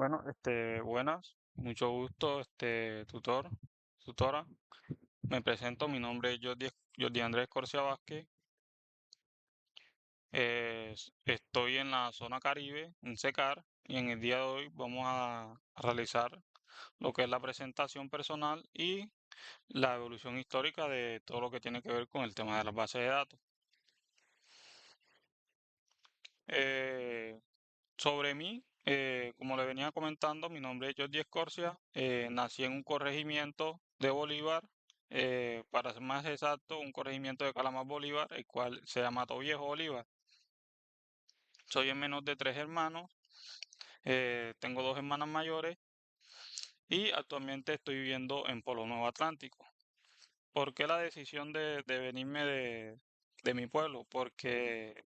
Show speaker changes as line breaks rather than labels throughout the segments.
Bueno, buenas, mucho gusto, tutora. Me presento, mi nombre es Jordi Andrés Corsia Vázquez. Estoy en la zona Caribe, en SECAR, y en el día de hoy vamos a realizar lo que es la presentación personal y la evolución histórica de todo lo que tiene que ver con el tema de las bases de datos. Eh, Sobre mí, como le venía comentando, mi nombre es Jordi Escorcia, nací en un corregimiento de Bolívar, para ser más exacto, un corregimiento de Calamar Bolívar, el cual se llama Viejo Bolívar. Soy el menor de tres hermanos, tengo dos hermanas mayores y actualmente estoy viviendo en Polo Nuevo Atlántico. ¿Por qué la decisión de venirme de mi pueblo? Porque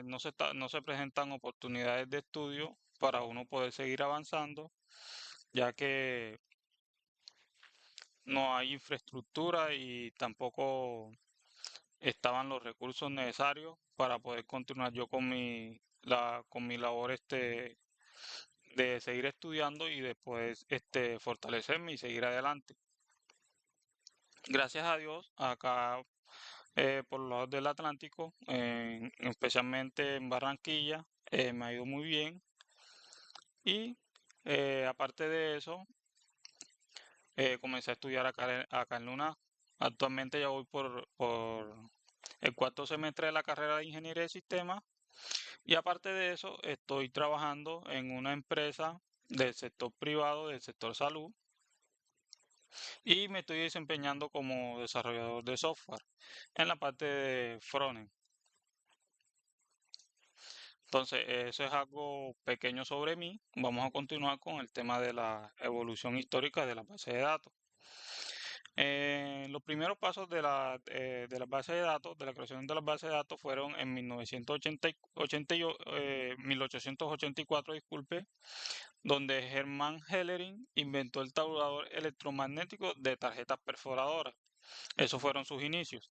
no se presentan oportunidades de estudio para uno poder seguir avanzando, ya que no hay infraestructura y tampoco estaban los recursos necesarios para poder continuar yo con mi labor de seguir estudiando y después fortalecerme y seguir adelante. Gracias a Dios, acá por los lados del Atlántico, especialmente en Barranquilla, me ha ido muy bien y aparte de eso, comencé a estudiar acá en Luna. Actualmente ya voy por el cuarto semestre de la carrera de Ingeniería de Sistemas y aparte de eso estoy trabajando en una empresa del sector privado, del sector salud y me estoy desempeñando como desarrollador de software en la parte de frontend. Entonces, eso es algo pequeño sobre mí. Vamos a continuar con el tema de la evolución histórica de la base de datos. Los primeros pasos de la base de datos, de la creación de las bases de datos, fueron en 1884, disculpe, donde Hermann Hellering inventó el tabulador electromagnético de tarjetas perforadoras. Esos fueron sus inicios.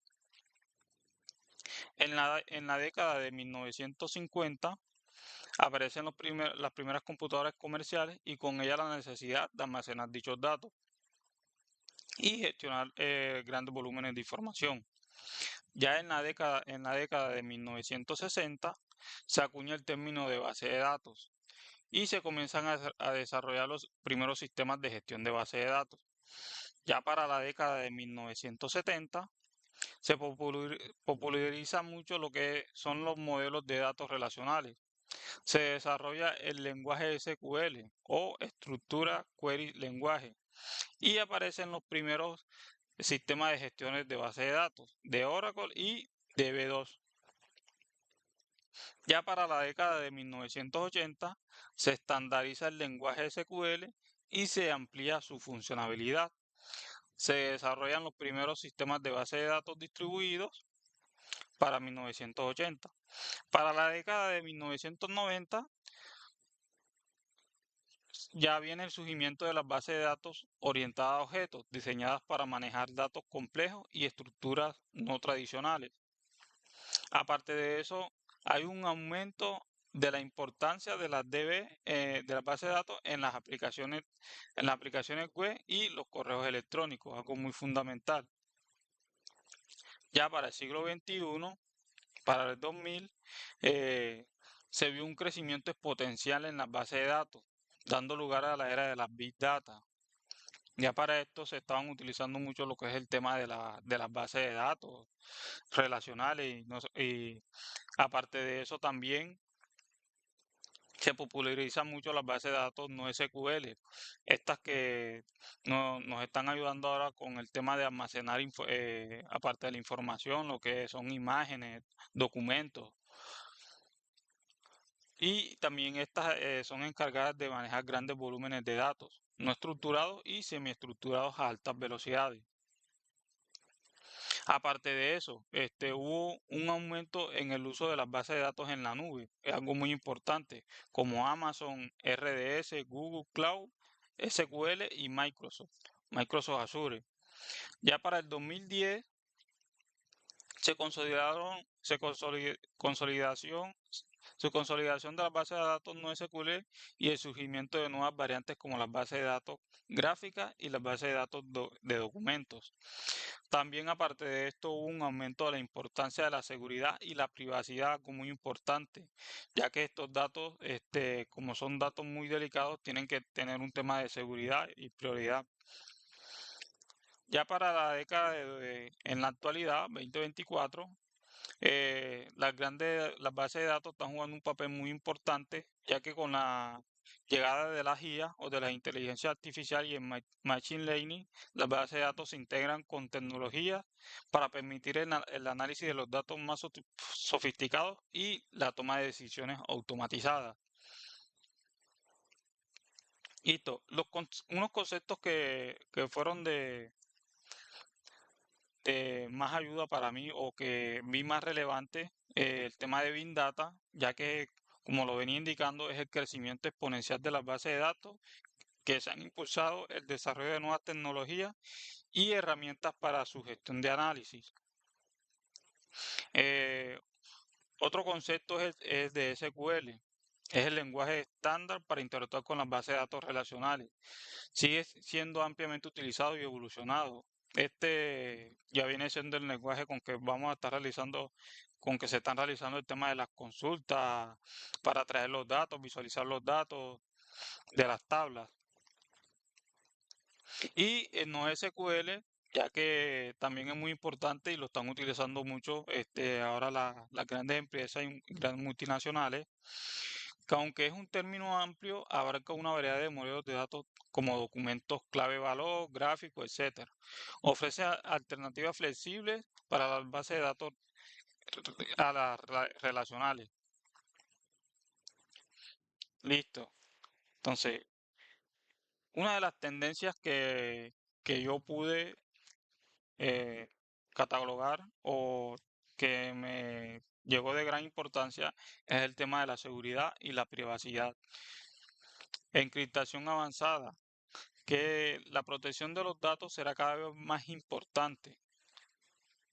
En la década de 1950 aparecen las primeras computadoras comerciales y con ellas la necesidad de almacenar dichos datos y gestionar grandes volúmenes de información. Ya en la década de 1960 se acuña el término de base de datos y se comienzan a desarrollar los primeros sistemas de gestión de base de datos. Ya para la década de 1970 se populariza mucho lo que son los modelos de datos relacionales. Se desarrolla el lenguaje SQL o estructura query lenguaje y aparecen los primeros sistemas de gestiones de base de datos de Oracle y DB2. Ya para la década de 1980 se estandariza el lenguaje SQL y se amplía su funcionalidad. Se desarrollan los primeros sistemas de base de datos distribuidos para 1980. Para la década de 1990 ya viene el surgimiento de las bases de datos orientadas a objetos, diseñadas para manejar datos complejos y estructuras no tradicionales. Aparte de eso, hay un aumento de la importancia de las DB, de las bases de datos en las aplicaciones web y los correos electrónicos, algo muy fundamental. Ya para el siglo XXI, para el 2000, eh, se vio un crecimiento exponencial en las bases de datos, dando lugar a la era de las Big Data. Ya para esto se estaban utilizando mucho lo que es el tema de las bases de datos relacionales y aparte de eso también se popularizan mucho las bases de datos no SQL, estas que nos están ayudando ahora con el tema de almacenar, aparte de la información, lo que son imágenes, documentos. Y también estas son encargadas de manejar grandes volúmenes de datos, no estructurados y semiestructurados a altas velocidades. Aparte de eso, hubo un aumento en el uso de las bases de datos en la nube, es algo muy importante, como Amazon, RDS, Google Cloud, SQL y Microsoft Azure. Ya para el 2010 se consolidación su consolidación de las bases de datos no SQL y el surgimiento de nuevas variantes como las bases de datos gráficas y las bases de datos de documentos. También aparte de esto hubo un aumento de la importancia de la seguridad y la privacidad, algo muy importante, ya que estos datos, como son datos muy delicados, tienen que tener un tema de seguridad y prioridad. Ya para la década en la actualidad, 2024, las bases de datos están jugando un papel muy importante, ya que con la llegada de las IA o de la inteligencia artificial y el machine learning, las bases de datos se integran con tecnologías para permitir el análisis de los datos más sofisticados y la toma de decisiones automatizadas. Listo. Unos conceptos que fueron de más ayuda para mí o que vi más relevante, el tema de Big Data, ya que, como lo venía indicando, es el crecimiento exponencial de las bases de datos que se han impulsado el desarrollo de nuevas tecnologías y herramientas para su gestión de análisis. Eh, Otro concepto es de SQL. Es el lenguaje estándar para interactuar con las bases de datos relacionales. Sigue siendo ampliamente utilizado y evolucionado. Este ya viene siendo el lenguaje con que vamos a estar realizando, con que se están realizando el tema de las consultas para traer los datos, visualizar los datos de las tablas. Y en NoSQL, ya que también es muy importante y lo están utilizando mucho ahora las grandes empresas y grandes multinacionales, que aunque es un término amplio, abarca una variedad de modelos de datos como documentos clave valor, gráficos, etcétera. Ofrece alternativas flexibles para las bases de datos relacionales. Listo. Entonces, una de las tendencias que yo pude eh, catalogar o que me llegó de gran importancia es el tema de la seguridad y la privacidad. Encriptación avanzada, que la protección de los datos será cada vez más importante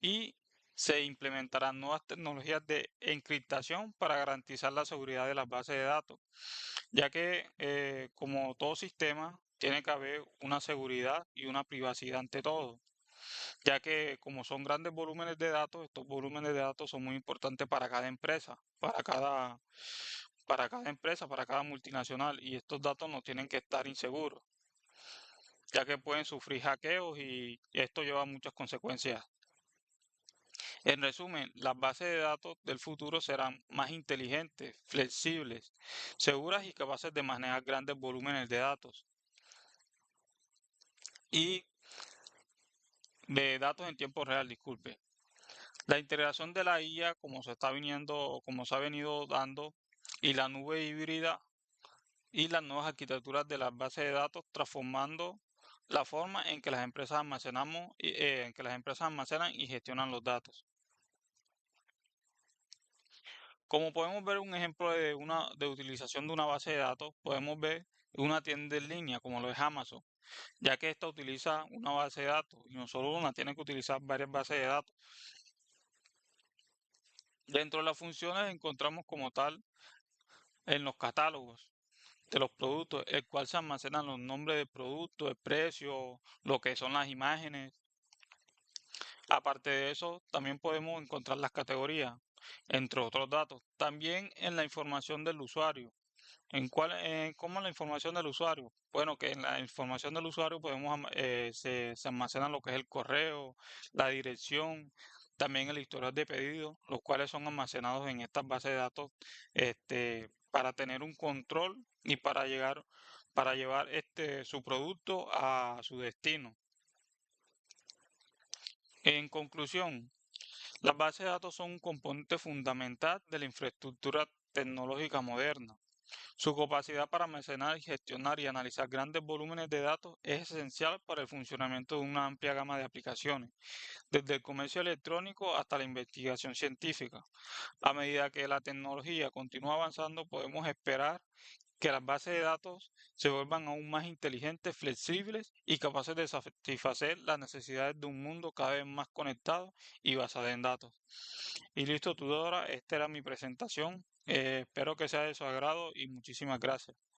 y se implementarán nuevas tecnologías de encriptación para garantizar la seguridad de las bases de datos, ya que como todo sistema tiene que haber una seguridad y una privacidad ante todo, ya que como son grandes volúmenes de datos, estos volúmenes de datos son muy importantes para cada empresa, para cada multinacional, y estos datos no tienen que estar inseguros, ya que pueden sufrir hackeos y esto lleva a muchas consecuencias. En resumen, las bases de datos del futuro serán más inteligentes, flexibles, seguras y capaces de manejar grandes volúmenes de datos y de datos en tiempo real, disculpe. La integración de la IA, como se ha venido dando, y la nube híbrida y las nuevas arquitecturas de las bases de datos, transformando la forma en que las empresas en que las empresas almacenan y gestionan los datos. Como podemos ver un ejemplo de utilización de una base de datos, podemos ver una tienda en línea como lo es Amazon, ya que esta utiliza una base de datos y no solo una, tiene que utilizar varias bases de datos. Dentro de las funciones encontramos como tal en los catálogos de los productos, el cual se almacenan los nombres del producto, el precio, lo que son las imágenes. Aparte de eso, también podemos encontrar las categorías, entre otros datos. También en la información del usuario. ¿Cómo es la información del usuario? Bueno, que en la información del usuario se almacena lo que es el correo, la dirección, también el historial de pedido, los cuales son almacenados en estas bases de datos para tener un control y para llevar su producto a su destino. En conclusión, las bases de datos son un componente fundamental de la infraestructura tecnológica moderna. Su capacidad para almacenar, gestionar y analizar grandes volúmenes de datos es esencial para el funcionamiento de una amplia gama de aplicaciones, desde el comercio electrónico hasta la investigación científica. A medida que la tecnología continúa avanzando, podemos esperar que las bases de datos se vuelvan aún más inteligentes, flexibles y capaces de satisfacer las necesidades de un mundo cada vez más conectado y basado en datos. Y listo, Tudora, esta era mi presentación. Espero que sea de su agrado y muchísimas gracias.